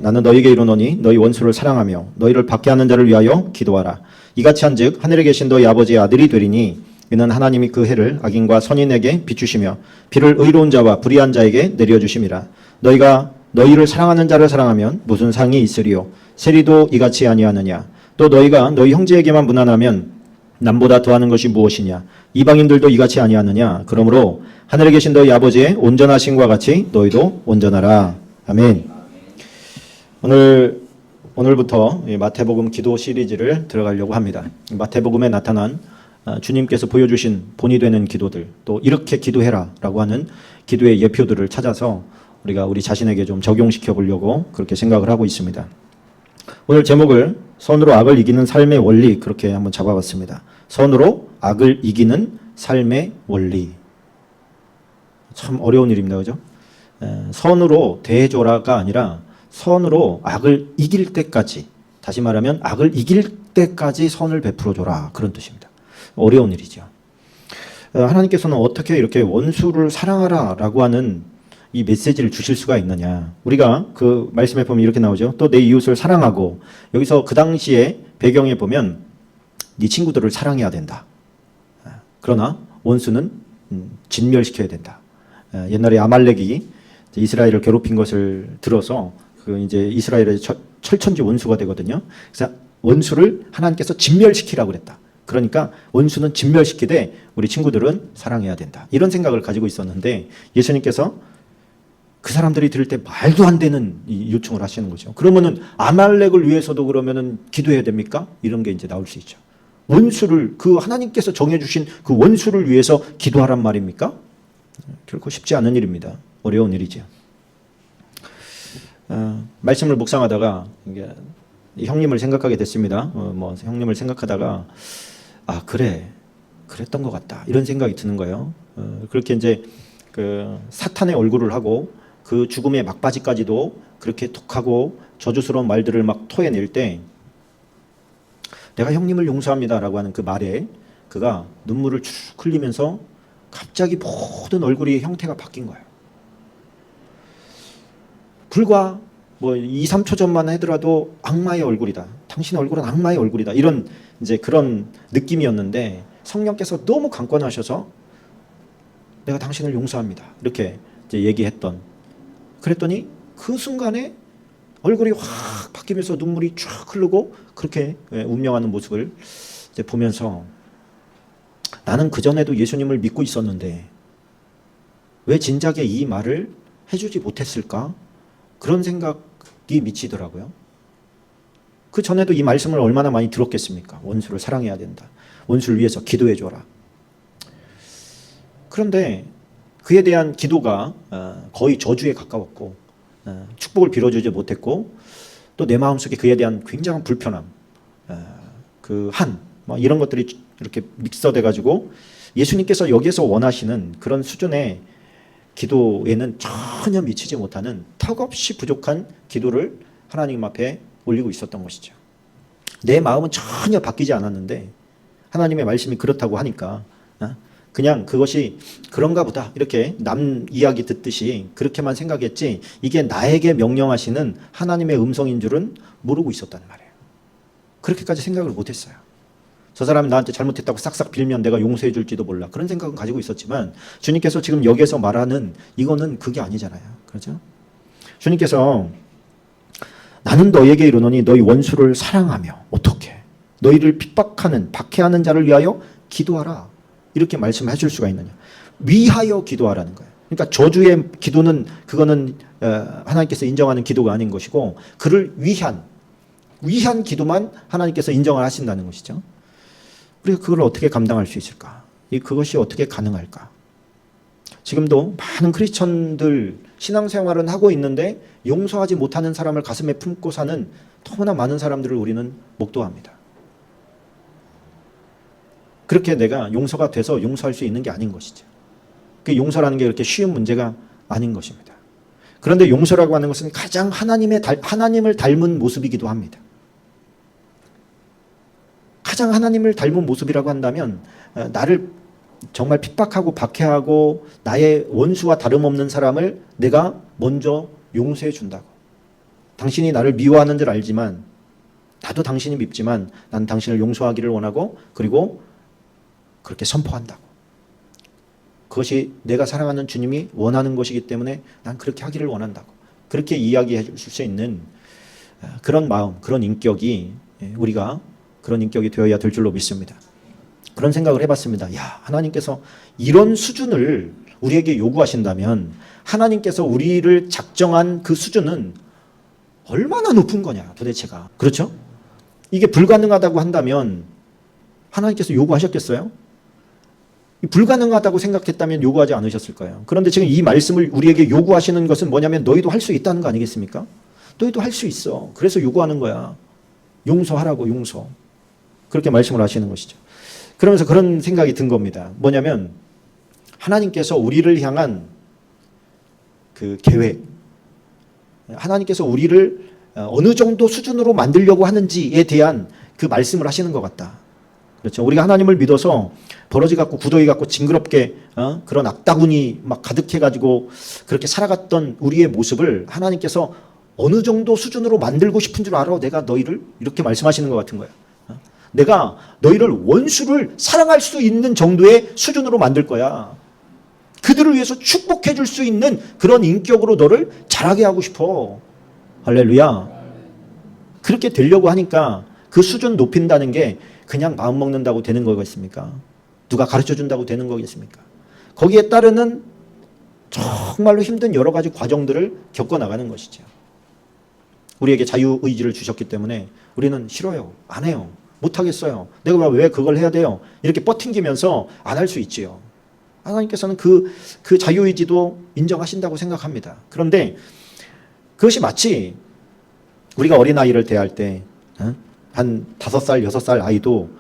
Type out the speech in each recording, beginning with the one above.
나는 너희에게 이르노니 너희 원수를 사랑하며 너희를 박해하는 자를 위하여 기도하라. 이같이 한즉 하늘에 계신 너희 아버지의 아들이 되리니 이는 하나님이 그 해를 악인과 선인에게 비추시며 비를 의로운 자와 불의한 자에게 내려주심이라. 너희가 너희를 사랑하는 자를 사랑하면 무슨 상이 있으리요? 세리도 이같이 아니하느냐? 또 너희가 너희 형제에게만 무난하면 남보다 더하는 것이 무엇이냐? 이방인들도 이같이 아니하느냐? 그러므로 하늘에 계신 너희 아버지의 온전하심과 같이 너희도 온전하라. 아멘. 오늘부터 마태복음 기도 시리즈를 들어가려고 합니다. 마태복음에 나타난 주님께서 보여주신 본이 되는 기도들, 또 이렇게 기도해라라고 하는 기도의 예표들을 찾아서 우리가 우리 자신에게 좀 적용시켜 보려고 그렇게 생각을 하고 있습니다. 오늘 제목을 선으로 악을 이기는 삶의 원리, 그렇게 한번 잡아봤습니다. 선으로 악을 이기는 삶의 원리. 참 어려운 일입니다, 그죠? 선으로 대해줘라가 아니라 선으로 악을 이길 때까지, 다시 말하면 악을 이길 때까지 선을 베풀어줘라, 그런 뜻입니다. 어려운 일이죠. 하나님께서는 어떻게 이렇게 원수를 사랑하라라고 하는 이 메시지를 주실 수가 있느냐. 우리가 그 말씀에 보면 이렇게 나오죠. 또 내 이웃을 사랑하고, 여기서 그 당시에 배경에 보면 네 친구들을 사랑해야 된다. 그러나 원수는 진멸시켜야 된다. 옛날에 아말렉이 이스라엘을 괴롭힌 것을 들어서 그 이제 이스라엘의 철천지 원수가 되거든요. 그래서 원수를 하나님께서 진멸시키라고 그랬다. 그러니까 원수는 진멸시키되 우리 친구들은 사랑해야 된다. 이런 생각을 가지고 있었는데 예수님께서 그 사람들이 들을 때 말도 안 되는 이 요청을 하시는 거죠. 그러면은 아말렉을 위해서도 그러면은 기도해야 됩니까? 이런 게 이제 나올 수 있죠. 원수를, 그 하나님께서 정해주신 그 원수를 위해서 기도하란 말입니까? 결코 쉽지 않은 일입니다. 어려운 일이죠. 말씀을 묵상하다가 이게 형님을 생각하게 됐습니다. 형님을 생각하다가 그랬던 것 같다, 이런 생각이 드는 거예요. 그렇게 이제 그 사탄의 얼굴을 하고 그 죽음의 막바지까지도 그렇게 톡하고 저주스러운 말들을 막 토해낼 때 내가 형님을 용서합니다라고 하는 그 말에 그가 눈물을 쭉 흘리면서 갑자기 모든 얼굴이 형태가 바뀐 거예요. 불과 2, 3초 전만 하더라도 악마의 얼굴이다. 당신의 얼굴은 악마의 얼굴이다. 이런 이제 그런 느낌이었는데 성령께서 너무 강권하셔서 내가 당신을 용서합니다, 이렇게 이제 얘기했던. 그랬더니 그 순간에 얼굴이 확 바뀌면서 눈물이 쭉 흐르고 그렇게 운명하는 모습을 이제 보면서 나는 그전에도 예수님을 믿고 있었는데 왜 진작에 이 말을 해주지 못했을까? 그런 생각이 미치더라고요. 그 전에도 이 말씀을 얼마나 많이 들었겠습니까? 원수를 사랑해야 된다. 원수를 위해서 기도해줘라. 그런데 그에 대한 기도가 거의 저주에 가까웠고 축복을 빌어주지 못했고 또 내 마음속에 그에 대한 굉장한 불편함, 이런 것들이 이렇게 믹서돼 가지고 예수님께서 여기에서 원하시는 그런 수준의 기도에는 전혀 미치지 못하는 턱없이 부족한 기도를 하나님 앞에 올리고 있었던 것이죠. 내 마음은 전혀 바뀌지 않았는데 하나님의 말씀이 그렇다고 하니까 그냥 그것이 그런가 보다, 이렇게 남 이야기 듣듯이 그렇게만 생각했지 이게 나에게 명령하시는 하나님의 음성인 줄은 모르고 있었다는 말이에요. 그렇게까지 생각을 못했어요. 저 사람이 나한테 잘못했다고 싹싹 빌면 내가 용서해 줄지도 몰라, 그런 생각은 가지고 있었지만 주님께서 지금 여기에서 말하는 이거는 그게 아니잖아요. 그렇죠? 주님께서 나는 너에게 이르노니 너희 원수를 사랑하며, 어떻게? 너희를 핍박하는, 박해하는 자를 위하여 기도하라, 이렇게 말씀해 줄 수가 있느냐? 위하여 기도하라는 거예요. 그러니까 저주의 기도는 그거는 하나님께서 인정하는 기도가 아닌 것이고 그를 위한 기도만 하나님께서 인정을 하신다는 것이죠. 우리가 그걸 어떻게 감당할 수 있을까? 그것이 어떻게 가능할까? 지금도 많은 크리스천들 신앙생활은 하고 있는데 용서하지 못하는 사람을 가슴에 품고 사는 너무나 많은 사람들을 우리는 목도합니다. 그렇게 내가 용서가 돼서 용서할 수 있는 게 아닌 것이죠. 그 용서라는 게 그렇게 쉬운 문제가 아닌 것입니다. 그런데 용서라고 하는 것은 가장 하나님을 닮은 모습이기도 합니다. 가장 하나님을 닮은 모습이라고 한다면 나를 정말 핍박하고 박해하고 나의 원수와 다름없는 사람을 내가 먼저 용서해 준다고. 당신이 나를 미워하는 줄 알지만 나도 당신이 밉지만 난 당신을 용서하기를 원하고 그리고 그렇게 선포한다고. 그것이 내가 사랑하는 주님이 원하는 것이기 때문에 난 그렇게 하기를 원한다고. 그렇게 이야기해 줄 수 있는 그런 마음, 그런 인격이 우리가 그런 인격이 되어야 될 줄로 믿습니다. 그런 생각을 해봤습니다. 야, 하나님께서 이런 수준을 우리에게 요구하신다면 하나님께서 우리를 작정한 그 수준은 얼마나 높은 거냐 도대체가. 그렇죠? 이게 불가능하다고 한다면 하나님께서 요구하셨겠어요? 불가능하다고 생각했다면 요구하지 않으셨을 거예요. 그런데 지금 이 말씀을 우리에게 요구하시는 것은 뭐냐면 너희도 할 수 있다는 거 아니겠습니까? 너희도 할 수 있어. 그래서 요구하는 거야. 용서하라고, 용서. 그렇게 말씀을 하시는 것이죠. 그러면서 그런 생각이 든 겁니다. 뭐냐면 하나님께서 우리를 향한 그 계획, 하나님께서 우리를 어느 정도 수준으로 만들려고 하는지에 대한 그 말씀을 하시는 것 같다. 그렇죠. 우리가 하나님을 믿어서 버러지 같고 구더기 같고 징그럽게 그런 악다군이 막 가득해가지고 그렇게 살아갔던 우리의 모습을 하나님께서 어느 정도 수준으로 만들고 싶은 줄 알아. 내가 너희를 이렇게 말씀하시는 것 같은 거야. 내가 너희를 원수를 사랑할 수 있는 정도의 수준으로 만들 거야. 그들을 위해서 축복해 줄 수 있는 그런 인격으로 너를 자라게 하고 싶어. 할렐루야. 그렇게 되려고 하니까 그 수준 높인다는 게 그냥 마음 먹는다고 되는 거겠습니까? 누가 가르쳐 준다고 되는 거겠습니까? 거기에 따르는 정말로 힘든 여러 가지 과정들을 겪어나가는 것이죠. 우리에게 자유의지를 주셨기 때문에 우리는 싫어요. 안 해요. 못하겠어요. 내가 왜 그걸 해야 돼요? 이렇게 뻗팅기면서 안 할 수 있지요. 하나님께서는 그 자유의지도 인정하신다고 생각합니다. 그런데 그것이 마치 우리가 어린아이를 대할 때 한 5살, 6살 아이도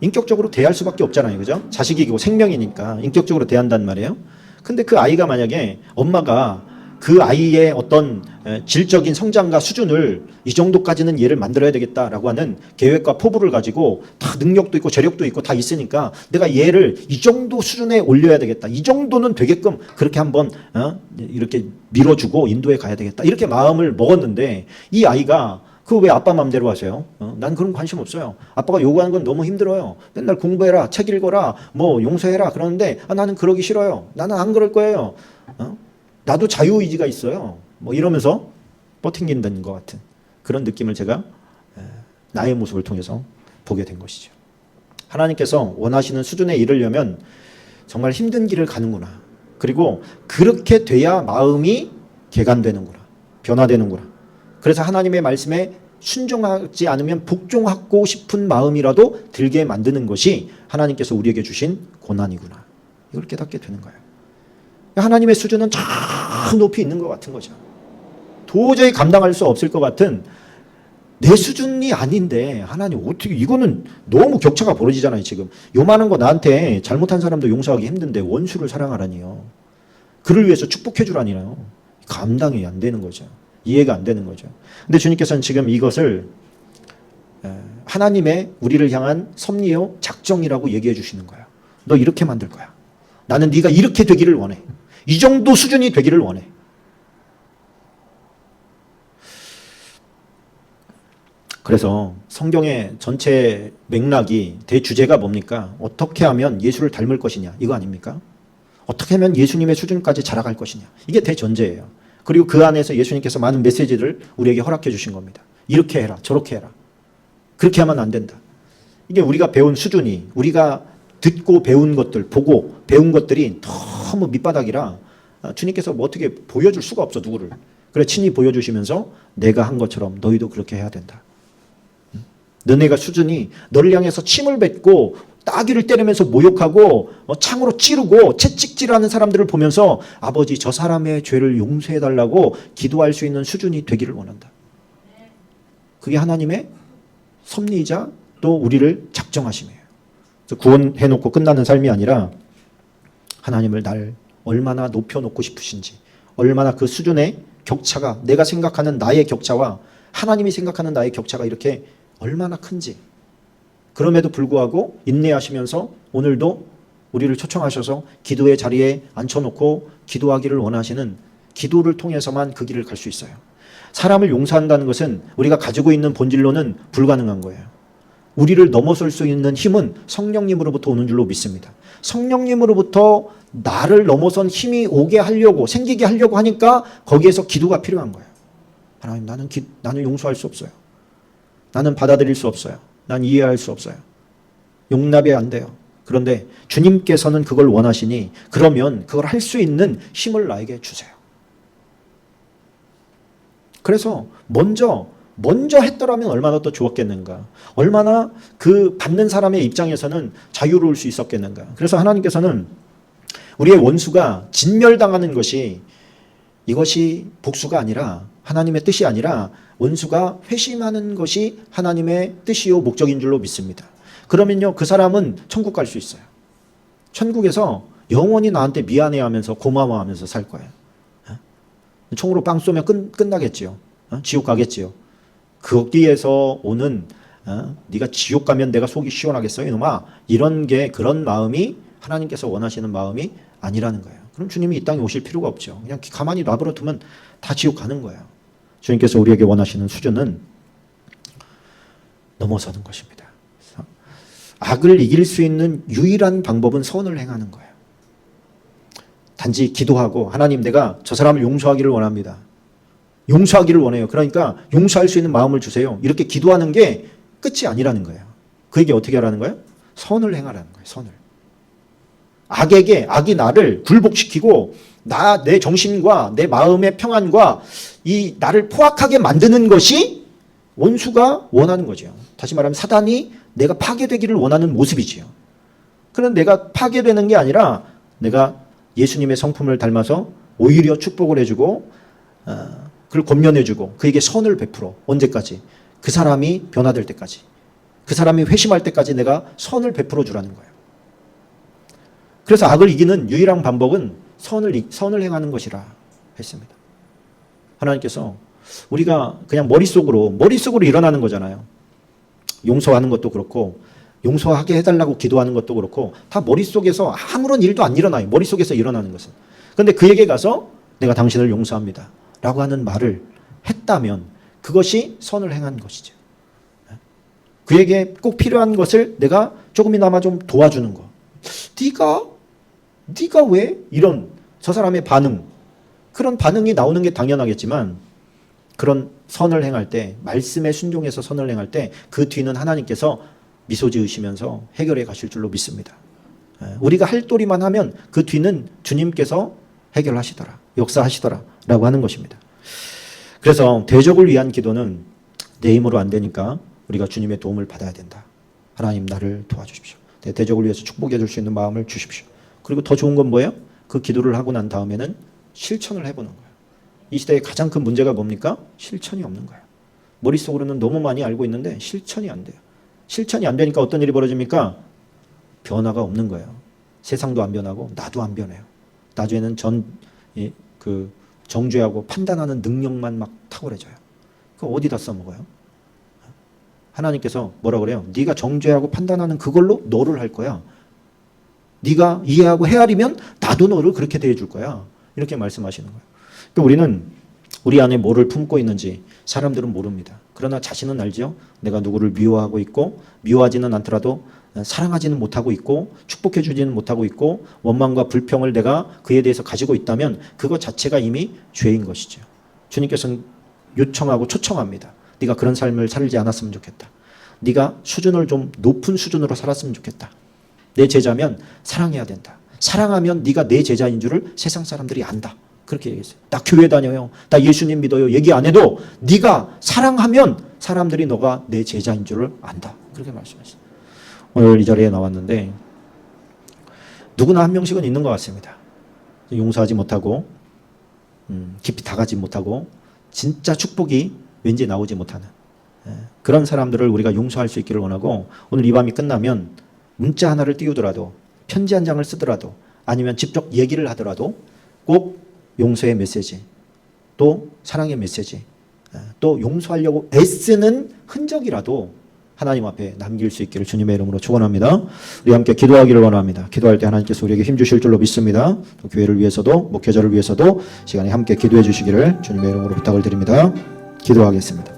인격적으로 대할 수밖에 없잖아요. 그죠? 자식이고 생명이니까 인격적으로 대한단 말이에요. 근데 그 아이가 만약에 엄마가 그 아이의 어떤 질적인 성장과 수준을 이 정도까지는 얘를 만들어야 되겠다라고 하는 계획과 포부를 가지고 다 능력도 있고 재력도 있고 다 있으니까 내가 얘를 이 정도 수준에 올려야 되겠다. 이 정도는 되게끔 그렇게 한번 이렇게 밀어주고 인도해 가야 되겠다. 이렇게 마음을 먹었는데 이 아이가 그거 왜 아빠 마음대로 하세요? 난 그런 관심 없어요. 아빠가 요구하는 건 너무 힘들어요. 맨날 공부해라, 책 읽어라, 뭐 용서해라 그러는데 나는 그러기 싫어요. 나는 안 그럴 거예요. 나도 자유의지가 있어요. 뭐 이러면서 뻗팅긴다는 것 같은 그런 느낌을 제가 나의 모습을 통해서 보게 된 것이죠. 하나님께서 원하시는 수준에 이르려면 정말 힘든 길을 가는구나. 그리고 그렇게 돼야 마음이 개간되는구나. 변화되는구나. 그래서 하나님의 말씀에 순종하지 않으면 복종하고 싶은 마음이라도 들게 만드는 것이 하나님께서 우리에게 주신 고난이구나. 이걸 깨닫게 되는 거예요. 하나님의 수준은 저 높이 있는 것 같은 거죠. 도저히 감당할 수 없을 것 같은 내 수준이 아닌데 하나님 어떻게 이거는 너무 격차가 벌어지잖아요. 지금 요만한 거 나한테 잘못한 사람도 용서하기 힘든데 원수를 사랑하라니요. 그를 위해서 축복해 주라니요. 감당이 안 되는 거죠. 이해가 안 되는 거죠. 근데 주님께서는 지금 이것을 하나님의 우리를 향한 섭리요 작정이라고 얘기해 주시는 거예요. 너 이렇게 만들 거야. 나는 네가 이렇게 되기를 원해. 이 정도 수준이 되기를 원해. 그래서 성경의 전체 맥락이 대주제가 뭡니까? 어떻게 하면 예수를 닮을 것이냐 이거 아닙니까? 어떻게 하면 예수님의 수준까지 자라갈 것이냐 이게 대전제예요. 그리고 그 안에서 예수님께서 많은 메시지를 우리에게 허락해 주신 겁니다. 이렇게 해라 저렇게 해라. 그렇게 하면 안 된다. 이게 우리가 배운 수준이 우리가 듣고 배운 것들 보고 배운 것들이 너무 밑바닥이라 주님께서 뭐 어떻게 보여줄 수가 없어 누구를. 그래 친히 보여주시면서 내가 한 것처럼 너희도 그렇게 해야 된다. 너네가 수준이 너를 향해서 침을 뱉고 따귀를 때리면서 모욕하고 창으로 찌르고 채찍질하는 사람들을 보면서 아버지 저 사람의 죄를 용서해달라고 기도할 수 있는 수준이 되기를 원한다. 그게 하나님의 섭리이자 또 우리를 작정하심이에요. 그래서 구원해놓고 끝나는 삶이 아니라 하나님을 날 얼마나 높여놓고 싶으신지 얼마나 그 수준의 격차가 내가 생각하는 나의 격차와 하나님이 생각하는 나의 격차가 이렇게 얼마나 큰지 그럼에도 불구하고 인내하시면서 오늘도 우리를 초청하셔서 기도의 자리에 앉혀놓고 기도하기를 원하시는 기도를 통해서만 그 길을 갈 수 있어요. 사람을 용서한다는 것은 우리가 가지고 있는 본질로는 불가능한 거예요. 우리를 넘어설 수 있는 힘은 성령님으로부터 오는 줄로 믿습니다. 성령님으로부터 나를 넘어선 힘이 오게 하려고, 생기게 하려고 하니까 거기에서 기도가 필요한 거예요. 하나님, 나는 용서할 수 없어요. 나는 받아들일 수 없어요. 난 이해할 수 없어요. 용납이 안 돼요. 그런데 주님께서는 그걸 원하시니 그러면 그걸 할 수 있는 힘을 나에게 주세요. 그래서 먼저 했더라면 얼마나 더 좋았겠는가. 얼마나 그 받는 사람의 입장에서는 자유로울 수 있었겠는가. 그래서 하나님께서는 우리의 원수가 진멸당하는 것이, 이것이 복수가 아니라, 하나님의 뜻이 아니라 원수가 회심하는 것이 하나님의 뜻이요 목적인 줄로 믿습니다. 그러면요, 그 사람은 천국 갈 수 있어요. 천국에서 영원히 나한테 미안해하면서 고마워하면서 살 거예요. 총으로 빵 쏘면 끝나겠지요. 지옥 가겠지요. 거기에서 오는 네가 지옥 가면 내가 속이 시원하겠어 이놈아, 그런 마음이 하나님께서 원하시는 마음이 아니라는 거예요. 그럼 주님이 이 땅에 오실 필요가 없죠. 그냥 가만히 놔버려 두면 다 지옥 가는 거예요. 주님께서 우리에게 원하시는 수준은 넘어서는 것입니다. 악을 이길 수 있는 유일한 방법은 선을 행하는 거예요. 단지 기도하고, 하나님, 내가 저 사람을 용서하기를 원합니다. 용서하기를 원해요. 그러니까 용서할 수 있는 마음을 주세요. 이렇게 기도하는 게 끝이 아니라는 거예요. 그에게 어떻게 하라는 거예요? 선을 행하라는 거예요. 선을. 악이 나를 굴복시키고 내 정신과 내 마음의 평안과 이 나를 포악하게 만드는 것이 원수가 원하는 거죠. 다시 말하면 사단이 내가 파괴되기를 원하는 모습이지요. 그런데 내가 파괴되는 게 아니라 내가 예수님의 성품을 닮아서 오히려 축복을 해주고 그를 권면해주고 그에게 선을 베풀어. 언제까지? 그 사람이 변화될 때까지, 그 사람이 회심할 때까지 내가 선을 베풀어 주라는 거예요. 그래서 악을 이기는 유일한 방법은 선을 행하는 것이라 했습니다. 하나님께서 우리가 그냥 머릿속으로 일어나는 거잖아요. 용서하는 것도 그렇고 용서하게 해달라고 기도하는 것도 그렇고 다 머릿속에서 아무런 일도 안 일어나요. 머릿속에서 일어나는 것은. 그런데 그에게 가서 내가 당신을 용서합니다 라고 하는 말을 했다면 그것이 선을 행한 것이죠. 그에게 꼭 필요한 것을 내가 조금이나마 좀 도와주는 거. 네가 왜 이런 저 사람의 반응, 그런 반응이 나오는 게 당연하겠지만 그런 선을 행할 때, 말씀에 순종해서 선을 행할 때 그 뒤는 하나님께서 미소 지으시면서 해결해 가실 줄로 믿습니다. 우리가 할 도리만 하면 그 뒤는 주님께서 해결하시더라, 역사하시더라 라고 하는 것입니다. 그래서 대적을 위한 기도는 내 힘으로 안 되니까 우리가 주님의 도움을 받아야 된다. 하나님, 나를 도와주십시오. 대적을 위해서 축복해 줄 수 있는 마음을 주십시오. 그리고 더 좋은 건 뭐예요? 그 기도를 하고 난 다음에는 실천을 해보는 거예요. 이 시대의 가장 큰 문제가 뭡니까? 실천이 없는 거예요. 머릿속으로는 너무 많이 알고 있는데 실천이 안 돼요. 실천이 안 되니까 어떤 일이 벌어집니까? 변화가 없는 거예요. 세상도 안 변하고 나도 안 변해요. 나중에는 정죄하고 판단하는 능력만 막 탁월해져요. 그거 어디다 써먹어요? 하나님께서 뭐라 그래요? 네가 정죄하고 판단하는 그걸로 너를 할 거야. 네가 이해하고 헤아리면 나도 너를 그렇게 대해줄 거야. 이렇게 말씀하시는 거예요. 그러니까 우리는 우리 안에 뭐를 품고 있는지 사람들은 모릅니다. 그러나 자신은 알죠. 내가 누구를 미워하고 있고 미워하지는 않더라도 사랑하지는 못하고 있고 축복해 주지는 못하고 있고 원망과 불평을 내가 그에 대해서 가지고 있다면 그것 자체가 이미 죄인 것이죠. 주님께서는 요청하고 초청합니다. 네가 그런 삶을 살지 않았으면 좋겠다. 네가 수준을 좀 높은 수준으로 살았으면 좋겠다. 내 제자면 사랑해야 된다. 사랑하면 네가 내 제자인 줄을 세상 사람들이 안다. 그렇게 얘기했어요. 나 교회 다녀요. 나 예수님 믿어요. 얘기 안 해도 네가 사랑하면 사람들이 너가 내 제자인 줄을 안다. 그렇게 말씀하셨어요. 오늘 이 자리에 나왔는데 누구나 한 명씩은 있는 것 같습니다. 용서하지 못하고 깊이 다가지 못하고 진짜 축복이 왠지 나오지 못하는 그런 사람들을 우리가 용서할 수 있기를 원하고, 오늘 이 밤이 끝나면 문자 하나를 띄우더라도, 편지 한 장을 쓰더라도, 아니면 직접 얘기를 하더라도 꼭 용서의 메시지, 또 사랑의 메시지, 또 용서하려고 애쓰는 흔적이라도 하나님 앞에 남길 수 있기를 주님의 이름으로 축원합니다. 우리 함께 기도하기를 원합니다. 기도할 때 하나님께서 우리에게 힘 주실 줄로 믿습니다. 또 교회를 위해서도 목회자를 위해서도 시간에 함께 기도해 주시기를 주님의 이름으로 부탁을 드립니다. 기도하겠습니다.